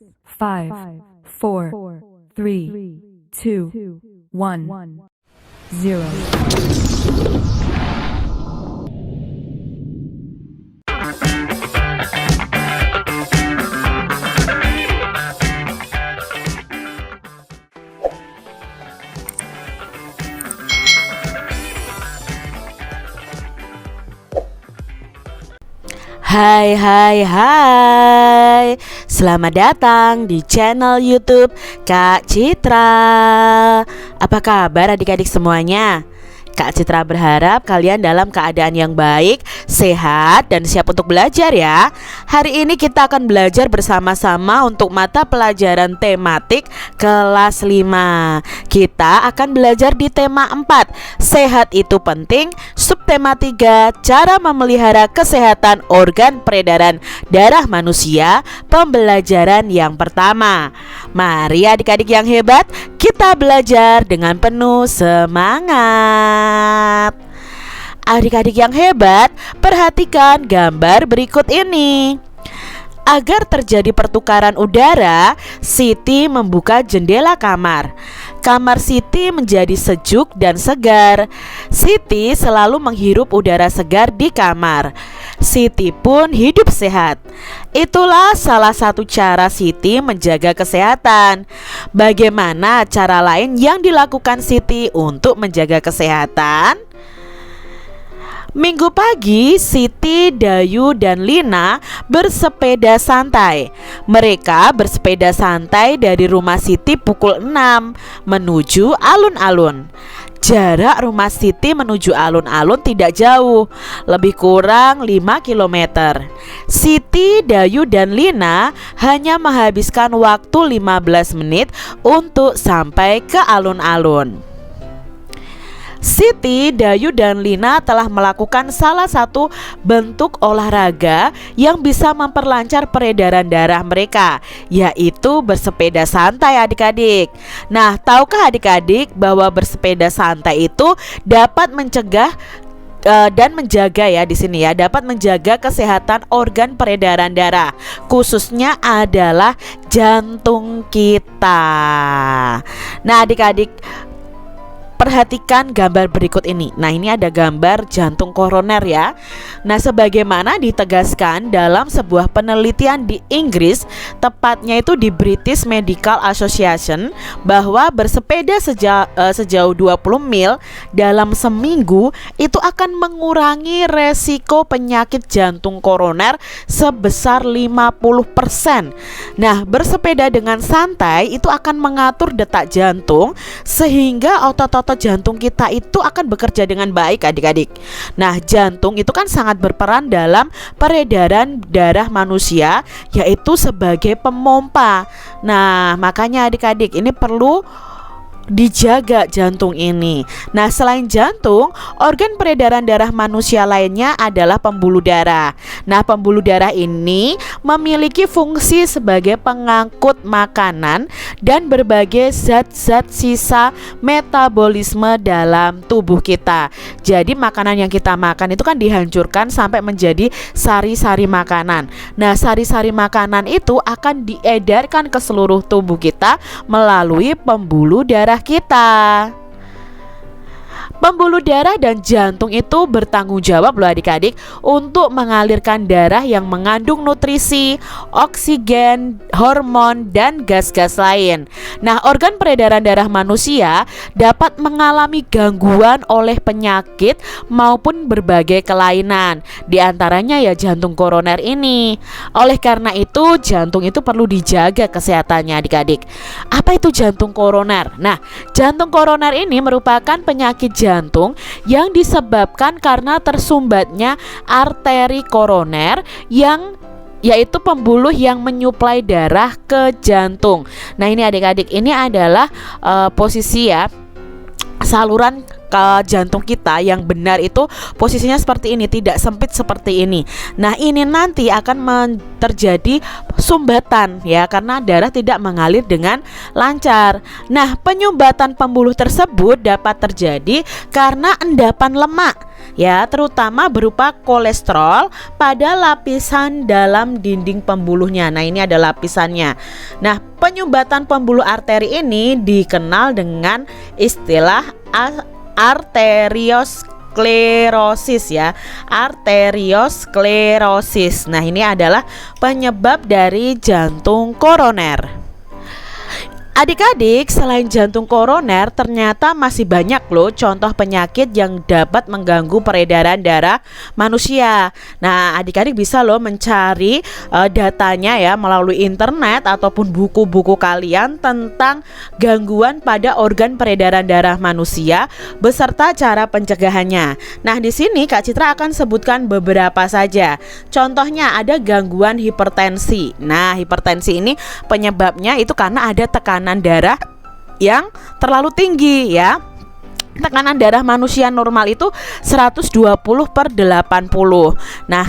5, 4, 3, 2, 1, 0. Hai, selamat datang di channel YouTube Kak Citra. Apa kabar adik-adik semuanya? Kak Citra berharap kalian dalam keadaan yang baik, sehat, dan siap untuk belajar ya. Hari ini kita akan belajar bersama-sama untuk mata pelajaran tematik kelas 5. Kita akan belajar di tema 4, sehat itu penting. Subtema 3, cara memelihara kesehatan organ peredaran darah manusia. Pembelajaran yang pertama. Mari adik-adik yang hebat, kita belajar dengan penuh semangat. Adik-adik yang hebat, perhatikan gambar berikut ini. Agar terjadi pertukaran udara, Siti membuka jendela kamar. Kamar Siti menjadi sejuk dan segar. Siti selalu menghirup udara segar di kamar. Siti pun hidup sehat. Itulah salah satu cara Siti menjaga kesehatan. Bagaimana cara lain yang dilakukan Siti untuk menjaga kesehatan? Minggu pagi, Siti, Dayu, dan Lina bersepeda santai. Mereka bersepeda santai dari rumah Siti pukul 6 menuju alun-alun. Jarak rumah Siti menuju alun-alun tidak jauh, lebih kurang 5 km. Siti, Dayu, dan Lina hanya menghabiskan waktu 15 menit untuk sampai ke alun-alun. Siti, Dayu, dan Lina telah melakukan salah satu bentuk olahraga yang bisa memperlancar peredaran darah mereka, yaitu bersepeda santai adik-adik. Nah, tahukah adik-adik bahwa bersepeda santai itu dapat mencegah dan menjaga ya di sini ya, dapat menjaga kesehatan organ peredaran darah, khususnya adalah jantung kita. Nah, adik-adik, perhatikan gambar berikut ini. Nah, ini ada gambar jantung koroner ya. Nah, sebagaimana ditegaskan dalam sebuah penelitian di Inggris, tepatnya itu di British Medical Association, bahwa bersepeda sejauh 20 mil dalam seminggu itu akan mengurangi resiko penyakit jantung koroner sebesar 50%. Nah, bersepeda dengan santai itu akan mengatur detak jantung sehingga otot-otot jantung kita itu akan bekerja dengan baik adik-adik. Nah, jantung itu kan sangat berperan dalam peredaran darah manusia, yaitu sebagai pemompa. Nah, makanya adik-adik ini perlu dijaga jantung ini. Nah, selain jantung, organ peredaran darah manusia lainnya adalah pembuluh darah. Nah, pembuluh darah ini memiliki fungsi sebagai pengangkut makanan dan berbagai zat-zat sisa metabolisme dalam tubuh kita. Jadi makanan yang kita makan itu kan dihancurkan sampai menjadi sari-sari makanan. Nah, sari-sari makanan itu akan diedarkan ke seluruh tubuh kita melalui pembuluh darah kita. Pembuluh darah dan jantung itu bertanggung jawab loh adik-adik untuk mengalirkan darah yang mengandung nutrisi, oksigen, hormon, dan gas-gas lain. Nah, organ peredaran darah manusia dapat mengalami gangguan oleh penyakit maupun berbagai kelainan, di antaranya ya jantung koroner ini. Oleh karena itu, jantung itu perlu dijaga kesehatannya adik-adik. Apa itu jantung koroner? Nah, jantung koroner ini merupakan penyakit jantung yang disebabkan karena tersumbatnya arteri koroner yang yaitu pembuluh yang menyuplai darah ke jantung. Nah, ini adik-adik, ini adalah posisi ya saluran ke jantung kita yang benar itu posisinya seperti ini, tidak sempit seperti ini. Nah, ini nanti akan terjadi sumbatan ya, karena darah tidak mengalir dengan lancar. Nah, penyumbatan pembuluh tersebut dapat terjadi karena endapan lemak ya, terutama berupa kolesterol pada lapisan dalam dinding pembuluhnya. Nah, ini ada lapisannya. Nah, penyumbatan pembuluh arteri ini dikenal dengan istilah arteriosklerosis ya, arteriosklerosis. Nah, ini adalah penyebab dari jantung koroner. Adik-adik, selain jantung koroner, ternyata masih banyak loh contoh penyakit yang dapat mengganggu peredaran darah manusia. Nah, adik-adik bisa loh mencari datanya ya melalui internet ataupun buku-buku kalian tentang gangguan pada organ peredaran darah manusia beserta cara pencegahannya. Nah, di sini Kak Citra akan sebutkan beberapa saja. Contohnya ada gangguan hipertensi. Nah, hipertensi ini penyebabnya itu karena ada tekanan darah yang terlalu tinggi ya. Tekanan darah manusia normal itu 120/80. Nah,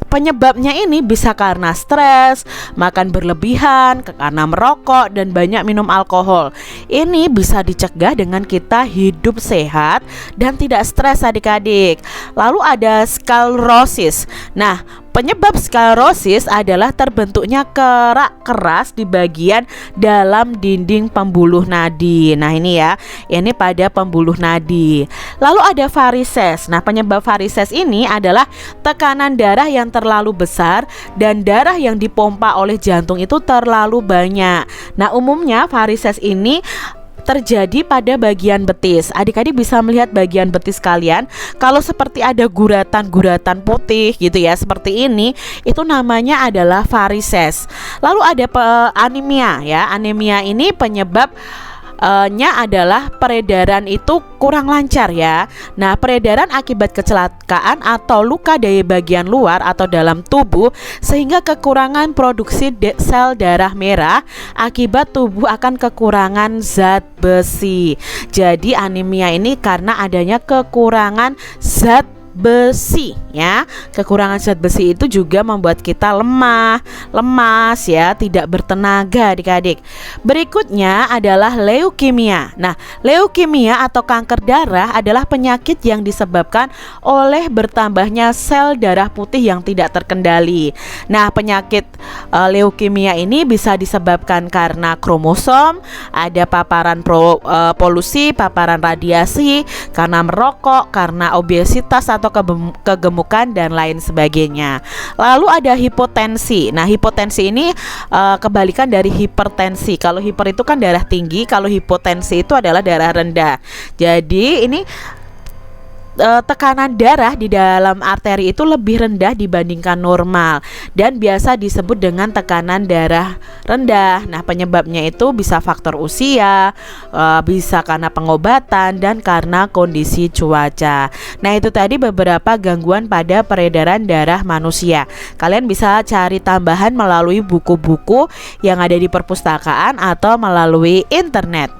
penyebabnya ini bisa karena stres, makan berlebihan, karena merokok, dan banyak minum alkohol. Ini bisa dicegah dengan kita hidup sehat dan tidak stres adik-adik. Lalu ada sklerosis. Nah, penyebab sklerosis adalah terbentuknya kerak keras di bagian dalam dinding pembuluh nadi. Nah, ini ya, ini pada pembuluh nadi. Lalu ada varises. Nah, penyebab varises ini adalah tekanan darah yang terlalu besar dan darah yang dipompa oleh jantung itu terlalu banyak. Nah, umumnya varises ini terjadi pada bagian betis. Adik-adik bisa melihat bagian betis kalian. Kalau seperti ada guratan-guratan putih gitu ya, seperti ini, itu namanya adalah varises. Lalu ada anemia ya. Anemia ini penyebab adalah peredaran itu kurang lancar ya. Nah, peredaran akibat kecelakaan atau luka dari bagian luar atau dalam tubuh sehingga kekurangan produksi sel darah merah akibat tubuh akan kekurangan zat besi. Jadi anemia ini karena adanya kekurangan zat besi ya. Kekurangan zat besi itu juga membuat kita lemah, lemas ya, tidak bertenaga adik-adik. Berikutnya adalah leukemia. Nah, leukemia atau kanker darah adalah penyakit yang disebabkan oleh bertambahnya sel darah putih yang tidak terkendali. Nah, penyakit leukemia ini bisa disebabkan karena kromosom, ada paparan polusi, paparan radiasi, karena merokok, karena obesitas atau kegemukan dan lain sebagainya. Lalu ada hipotensi. Nah, hipotensi ini kebalikan dari hipertensi. Kalau hiper itu kan darah tinggi, kalau hipotensi itu adalah darah rendah. Jadi ini tekanan darah di dalam arteri itu lebih rendah dibandingkan normal dan biasa disebut dengan tekanan darah rendah. Nah, penyebabnya itu bisa faktor usia, bisa karena pengobatan, dan karena kondisi cuaca. Nah, itu tadi beberapa gangguan pada peredaran darah manusia. Kalian bisa cari tambahan melalui buku-buku yang ada di perpustakaan atau melalui internet.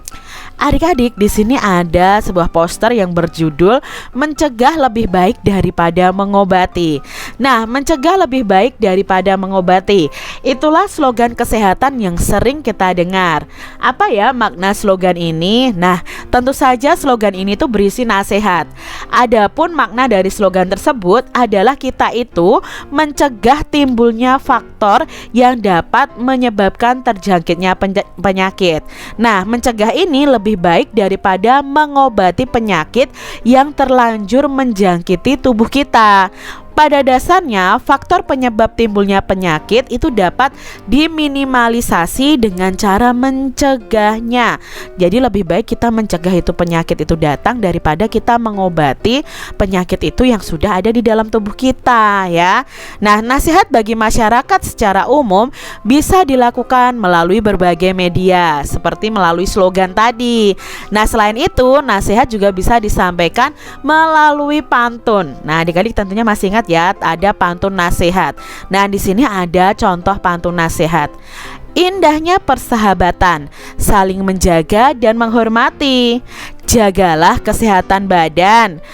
Adik-adik, di sini ada sebuah poster yang berjudul "Mencegah lebih baik daripada mengobati". Nah, mencegah lebih baik daripada mengobati, itulah slogan kesehatan yang sering kita dengar. Apa ya makna slogan ini? Nah, tentu saja slogan ini tuh berisi nasihat. Adapun makna dari slogan tersebut adalah kita itu mencegah timbulnya faktor yang dapat menyebabkan terjangkitnya penyakit. Nah, mencegah ini lebih baik daripada mengobati penyakit yang terlanjur menjangkiti tubuh kita. Pada dasarnya, faktor penyebab timbulnya penyakit itu dapat diminimalisasi dengan cara mencegahnya. Jadi lebih baik kita mencegah itu penyakit itu datang daripada kita mengobati penyakit itu yang sudah ada di dalam tubuh kita ya. Nah, nasihat bagi masyarakat secara umum bisa dilakukan melalui berbagai media seperti melalui slogan tadi. Nah, selain itu, nasihat juga bisa disampaikan melalui pantun. Nah, adik-adik tentunya masih ingat ya, ada pantun nasihat. Nah, di sini ada contoh pantun nasihat. Indahnya persahabatan, saling menjaga dan menghormati. jagalah kesehatan badan,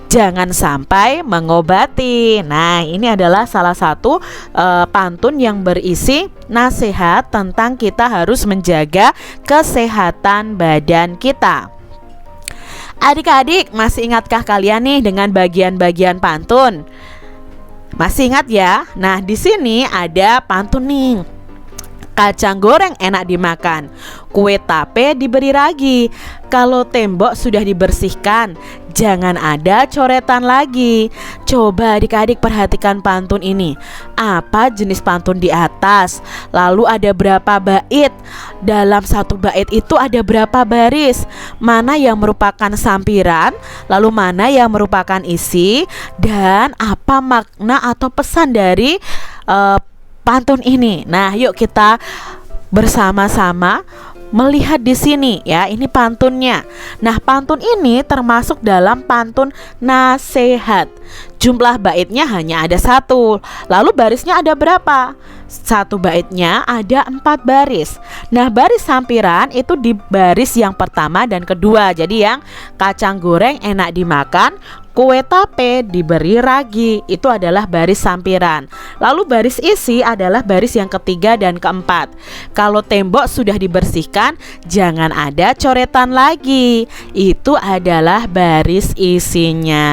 jangan sampai mengobati. Nah, ini adalah salah satu pantun yang berisi nasihat tentang kita harus menjaga kesehatan badan kita. Adik-adik, masih ingatkah kalian nih dengan bagian-bagian pantun? Masih ingat ya? Nah, di sini ada pantun nih. Kacang goreng enak dimakan, kue tape diberi ragi. Kalau tembok sudah dibersihkan, jangan ada coretan lagi. Coba adik-adik perhatikan pantun ini. Apa jenis pantun di atas? Lalu ada berapa bait? Dalam satu bait itu ada berapa baris? Mana yang merupakan sampiran? Lalu mana yang merupakan isi? Dan apa makna atau pesan dari pantun ini? Nah, yuk kita bersama-sama melihat di sini ya. Ini pantunnya. Nah, pantun ini termasuk dalam pantun nasihat. Jumlah baitnya hanya ada 1. Lalu barisnya ada berapa? Satu baitnya ada 4 baris. Nah, baris sampiran itu di baris yang pertama dan kedua. Jadi yang kacang goreng enak dimakan, kue tape diberi ragi, itu adalah baris sampiran. Lalu baris isi adalah baris yang ketiga dan keempat. Kalau tembok sudah dibersihkan, jangan ada coretan lagi, itu adalah baris isinya.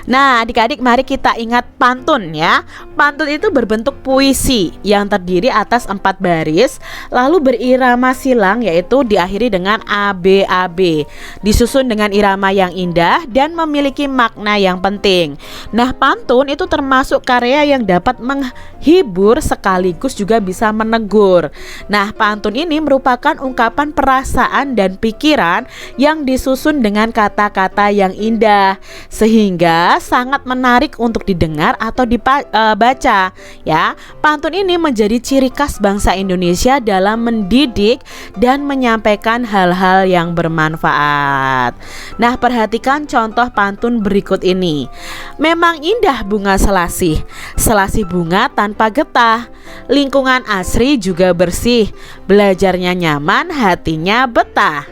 Nah, adik-adik, mari kita ingat pantun ya. Pantun itu berbentuk puisi yang terdiri atas 4 baris, lalu berirama silang, yaitu diakhiri dengan ABAB, disusun dengan irama yang indah dan memiliki makna yang penting. Nah, pantun itu termasuk karya yang dapat menghibur sekaligus juga bisa menegur. Nah, pantun ini merupakan ungkapan perasaan dan pikiran yang disusun dengan kata-kata yang indah, sehingga sangat menarik untuk didengar atau dibaca ya. Pantun ini menjadi ciri khas bangsa Indonesia dalam mendidik dan menyampaikan hal-hal yang bermanfaat. Nah, perhatikan contoh pantun berikut ini. Memang indah bunga selasih, selasih bunga tanpa getah. Lingkungan asri juga bersih, belajarnya nyaman, hatinya betah.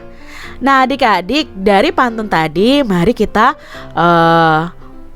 Nah, adik-adik, dari pantun tadi mari kita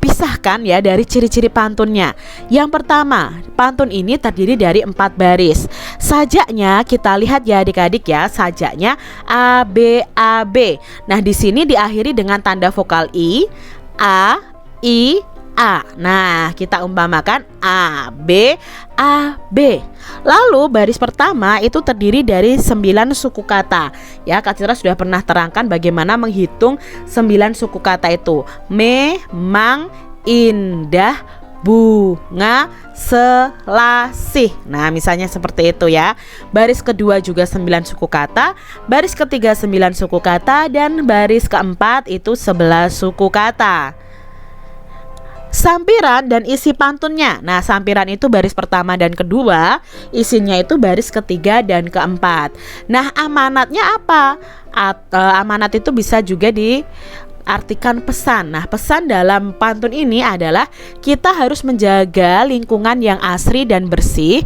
pisahkan ya dari ciri-ciri pantunnya. Yang pertama, pantun ini terdiri dari 4 baris. Sajaknya kita lihat ya adik-adik ya, sajaknya A B A B. Nah, di sini diakhiri dengan tanda vokal I, A, I, A. Nah, kita umpamakan A, B, A, B. Lalu baris pertama itu terdiri dari 9 suku kata. Ya, Kak Citra sudah pernah terangkan bagaimana menghitung 9 suku kata itu. Memang, indah, bunga, selasih. Nah, misalnya seperti itu ya. Baris kedua juga 9 suku kata, baris ketiga 9 suku kata, dan baris keempat itu 11 suku kata. Sampiran dan isi pantunnya. Nah, sampiran itu baris pertama dan kedua, isinya itu baris ketiga dan keempat. Nah, amanatnya apa? Amanat itu bisa juga diartikan pesan. Nah, pesan dalam pantun ini adalah kita harus menjaga lingkungan yang asri dan bersih,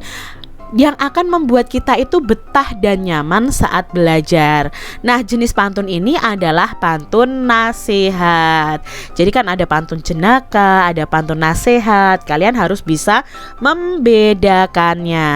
yang akan membuat kita itu betah dan nyaman saat belajar. Nah, jenis pantun ini adalah pantun nasihat. Jadi kan ada pantun jenaka, ada pantun nasihat. Kalian harus bisa membedakannya.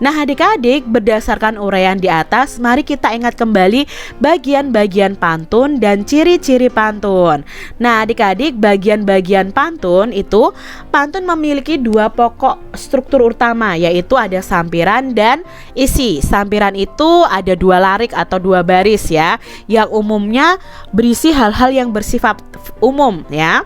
Nah, adik-adik, berdasarkan uraian di atas, mari kita ingat kembali bagian-bagian pantun dan ciri-ciri pantun. Nah, adik-adik, bagian-bagian pantun itu, pantun memiliki 2 pokok struktur utama, yaitu ada sampiran dan isi. Sampiran itu ada 2 larik atau 2 baris ya, yang umumnya berisi hal-hal yang bersifat umum ya.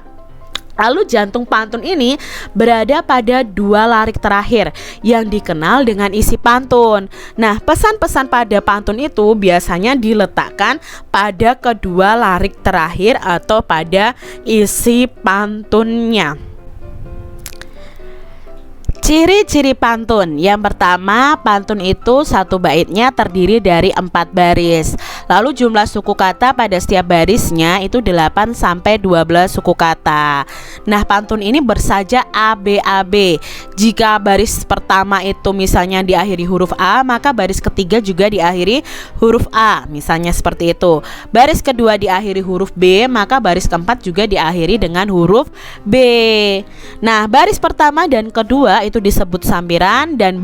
Lalu jantung pantun ini berada pada 2 larik terakhir yang dikenal dengan isi pantun. Nah, pesan-pesan pada pantun itu biasanya diletakkan pada kedua larik terakhir atau pada isi pantunnya. Ciri-ciri pantun. Yang pertama, pantun itu satu baitnya terdiri dari 4 baris. Lalu jumlah suku kata pada setiap barisnya itu 8 sampai 12 suku kata. Nah, pantun ini bersaja ABAB. Jika baris pertama itu misalnya diakhiri huruf A, maka baris ketiga juga diakhiri huruf A. Misalnya seperti itu. Baris kedua diakhiri huruf B, maka baris keempat juga diakhiri dengan huruf B. Nah, baris pertama dan kedua itu disebut sampiran, dan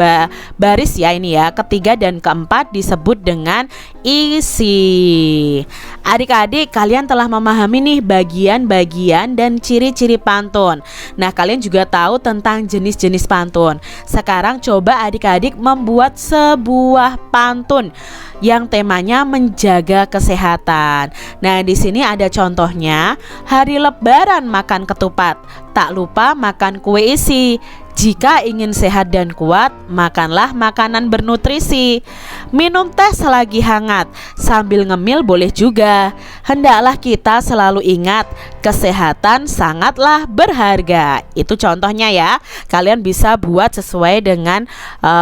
baris ya ini ya, ketiga dan keempat disebut dengan isi. Adik-adik, kalian telah memahami nih bagian-bagian dan ciri-ciri pantun. Nah, kalian juga tahu tentang jenis-jenis pantun. Sekarang coba adik-adik membuat sebuah pantun yang temanya menjaga kesehatan. Nah, di sini ada contohnya. Hari Lebaran makan ketupat, tak lupa makan kue isi. Jika ingin sehat dan kuat, makanlah makanan bernutrisi. Minum teh selagi hangat, sambil ngemil boleh juga. Hendaklah kita selalu ingat, kesehatan sangatlah berharga. Itu contohnya ya. Kalian bisa buat sesuai dengan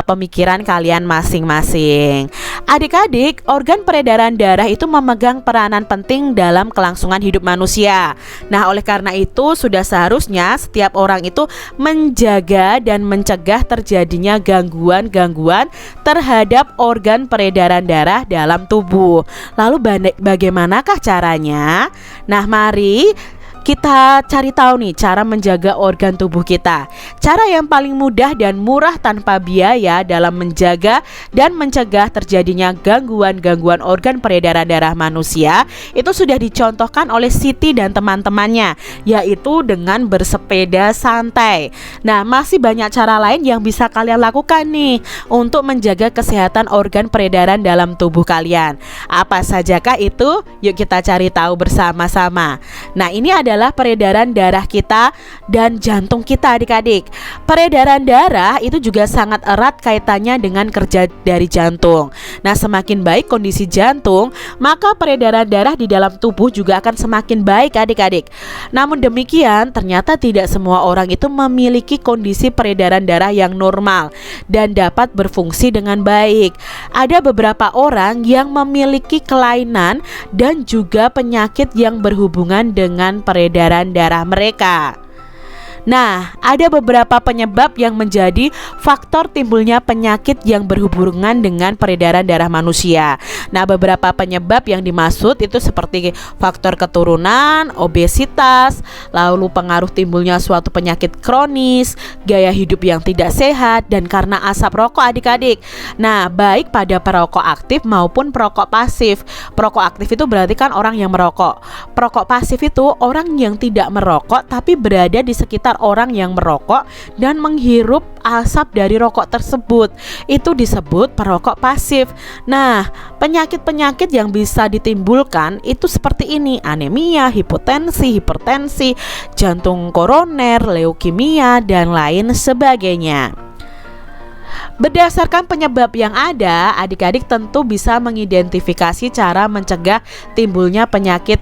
pemikiran kalian masing-masing. Adik-adik, organ peredaran darah itu memegang peranan penting dalam kelangsungan hidup manusia. Nah, oleh karena itu sudah seharusnya setiap orang itu menjaga dan mencegah terjadinya gangguan-gangguan terhadap organ peredaran darah dalam tubuh. Lalu bagaimanakah caranya? Nah, mari kita cari tahu nih cara menjaga organ tubuh kita. Cara yang paling mudah dan murah tanpa biaya dalam menjaga dan mencegah terjadinya gangguan-gangguan organ peredaran darah manusia itu sudah dicontohkan oleh Siti dan teman-temannya, yaitu dengan bersepeda santai. Nah, masih banyak cara lain yang bisa kalian lakukan nih untuk menjaga kesehatan organ peredaran dalam tubuh kalian. Apa sajakah itu? Yuk kita cari tahu bersama-sama. Nah, ini adalah peredaran darah kita dan jantung kita, adik-adik. Peredaran darah itu juga sangat erat kaitannya dengan kerja dari jantung. Nah, semakin baik kondisi jantung, maka peredaran darah di dalam tubuh juga akan semakin baik, adik-adik. Namun demikian, ternyata tidak semua orang itu memiliki kondisi peredaran darah yang normal dan dapat berfungsi dengan baik. Ada beberapa orang yang memiliki kelainan dan juga penyakit yang berhubungan dengan peredaran darah mereka. Nah, ada beberapa penyebab yang menjadi faktor timbulnya penyakit yang berhubungan dengan peredaran darah manusia. Nah, beberapa penyebab yang dimaksud itu seperti faktor keturunan, obesitas, lalu pengaruh timbulnya suatu penyakit kronis, gaya hidup yang tidak sehat, dan karena asap rokok, adik-adik. Nah, baik pada perokok aktif maupun perokok pasif. Perokok aktif itu berarti kan orang yang merokok. Perokok pasif itu orang yang tidak merokok tapi berada di sekitar orang yang merokok dan menghirup asap dari rokok tersebut. Itu disebut perokok pasif. Nah, penyakit-penyakit yang bisa ditimbulkan itu seperti ini: anemia, hipotensi, hipertensi, jantung koroner, leukemia, dan lain sebagainya. Berdasarkan penyebab yang ada, adik-adik tentu bisa mengidentifikasi cara mencegah timbulnya penyakit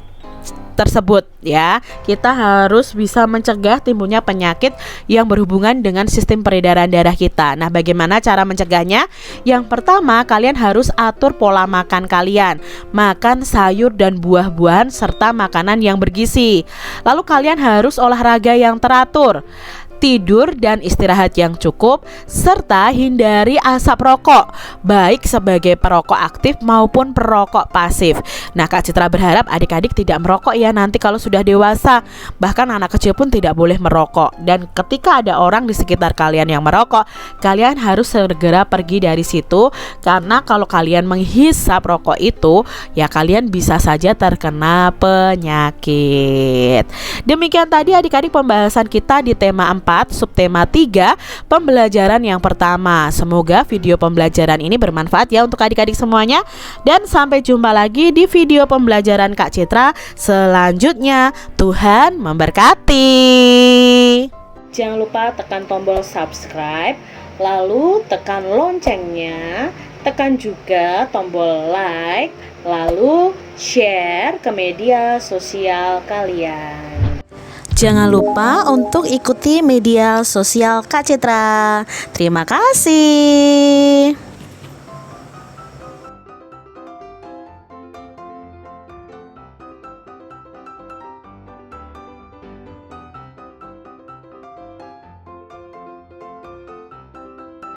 tersebut ya. Kita harus bisa mencegah timbulnya penyakit yang berhubungan dengan sistem peredaran darah kita. Nah, bagaimana cara mencegahnya? Yang pertama, kalian harus atur pola makan kalian. Makan sayur dan buah-buahan serta makanan yang bergizi. Lalu kalian harus olahraga yang teratur, tidur dan istirahat yang cukup, serta hindari asap rokok, baik sebagai perokok aktif maupun perokok pasif. Nah, Kak Citra berharap adik-adik tidak merokok ya nanti kalau sudah dewasa. Bahkan anak kecil pun tidak boleh merokok. Dan ketika ada orang di sekitar kalian yang merokok, kalian harus segera pergi dari situ, karena kalau kalian menghisap rokok itu, ya kalian bisa saja terkena penyakit. Demikian tadi adik-adik pembahasan kita di tema 4, subtema 3, pembelajaran yang pertama. Semoga video pembelajaran ini bermanfaat ya untuk adik-adik semuanya. Dan sampai jumpa lagi di video pembelajaran Kak Citra selanjutnya. Tuhan memberkati. Jangan lupa tekan tombol subscribe, lalu tekan loncengnya, tekan juga tombol like, lalu share ke media sosial kalian. Jangan lupa untuk ikuti media sosial Kak Citra. Terima kasih.